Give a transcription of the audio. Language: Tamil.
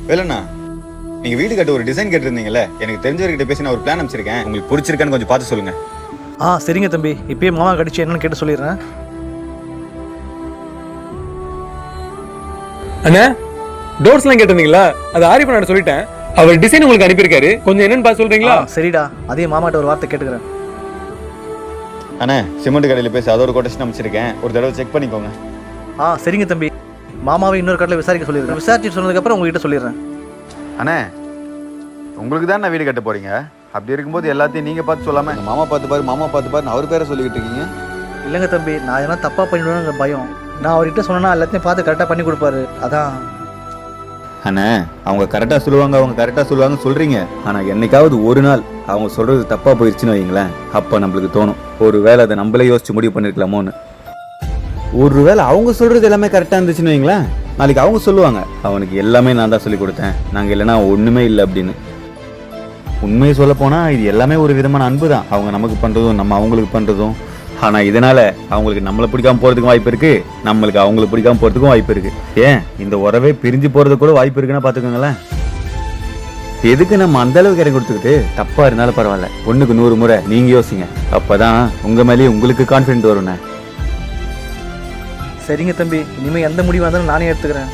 வேலண்ணா, நீங்க வீடு கட்ட ஒரு டிசைன் கேட்டிருந்தீங்கல்ல, எனக்கு தெரிஞ்சவர்கிட்ட பேசி நான் ஒரு பிளான் அமைச்சிருக்கேன். உங்களுக்கு பிடிச்சிருக்கான்னு கொஞ்சம் பார்த்து சொல்லுங்க. சரிங்க தம்பி, இப்பயே மாமா கடிச்சு என்னன்னு கேட்டு சொல்லிடுறேன். அண்ணா, டோர்ஸ்லாம் கேட்டிருந்தீங்களா? அது ஆரிஃப் நான் சொல்லிட்டேன். அவர் டிசைன் உங்களுக்கு அனுப்பியிருக்காரு. கொஞ்சம் என்னன்னு பார்த்து சொல்றீங்களா? சரிடா, அதே மாமாட்ட ஒரு வார்த்தை கேட்டுக்கிறேன். அண்ணா, சிமெண்ட் கடையில் பேசி அதோட கொட்டேஷன் அமைச்சிருக்கேன், ஒரு தடவை செக் பண்ணிக்கோங்க. சரிங்க தம்பி, மாமாவை இன்னொரு கடையில் விசாரிக்க சொல்லிடுறேன். விசாரிச்சு சொன்னதுக்கப்புறம் உங்ககிட்ட சொல்லிடுறேன். அண்ணே, உங்களுக்கு தான் நான் வீடு கட்ட போறீங்க. அப்படி இருக்கும்போது எல்லாத்தையும் நீங்க பார்த்து சொல்லாம மாமா பார்த்து பாரு, மாமா பார்த்து பாருன்னு அவர் பேரை சொல்லிக்கிட்டு இருக்கீங்க. இல்லைங்க தம்பி, நான் எதனா தப்பாக பண்ணிவிடுவேன்னு பயம். நான் அவர்கிட்ட சொன்னா எல்லாத்தையும் பார்த்து கரெக்டாக பண்ணி கொடுப்பாரு, அதான். அண்ணே, அவங்க கரெக்டாக சொல்லுவாங்க, அவங்க கரெக்டாக சொல்லுவாங்கன்னு சொல்றீங்க. ஆனால் என்னைக்காவது ஒரு நாள் அவங்க சொல்றது தப்பா போயிடுச்சுன்னு வைங்களேன், அப்போ நம்மளுக்கு தோணும் ஒரு வேளை அதை நம்மளே யோசிச்சு முடிவு பண்ணிருக்கலாமோன்னு. ஒரு வேளை அவங்க சொல்றது எல்லாமே கரெக்டாக இருந்துச்சுன்னு வைங்களேன், நாளைக்கு அவங்க சொல்லுவாங்க அவனுக்கு எல்லாமே நான் தான் சொல்லி கொடுத்தேன், நாங்கள் இல்லைன்னா ஒன்றுமே இல்லை அப்படின்னு. உண்மையை சொல்ல போனால் இது எல்லாமே ஒரு விதமான அன்பு தான், அவங்க நமக்கு பண்ணுறதும் நம்ம அவங்களுக்கு பண்ணுறதும். ஆனால் இதனால அவங்களுக்கு நம்மளை பிடிக்காம போகிறதுக்கும் வாய்ப்பு இருக்கு, நம்மளுக்கு அவங்களுக்கு பிடிக்காம போகிறதுக்கும் வாய்ப்பு இருக்கு. ஏன் இந்த உறவே பிரிஞ்சு போகிறது கூட வாய்ப்பு இருக்குன்னா பார்த்துக்கோங்களேன். எதுக்கு நம்ம அந்த அளவுக்கு இறங்கி கொடுத்துக்கிட்டு தப்பாக இருந்தாலும் பரவாயில்ல, 1க்கு 100 முறை நீங்கள் யோசிங்க, அப்போ தான் உங்கள் மேலேயே உங்களுக்கு கான்ஃபிடென்ட் வரும்ண்ணே. சரிங்க தம்பி, இனிமேல் எந்த முடிவாக இருந்தாலும் நானே எடுத்துக்கிறேன்.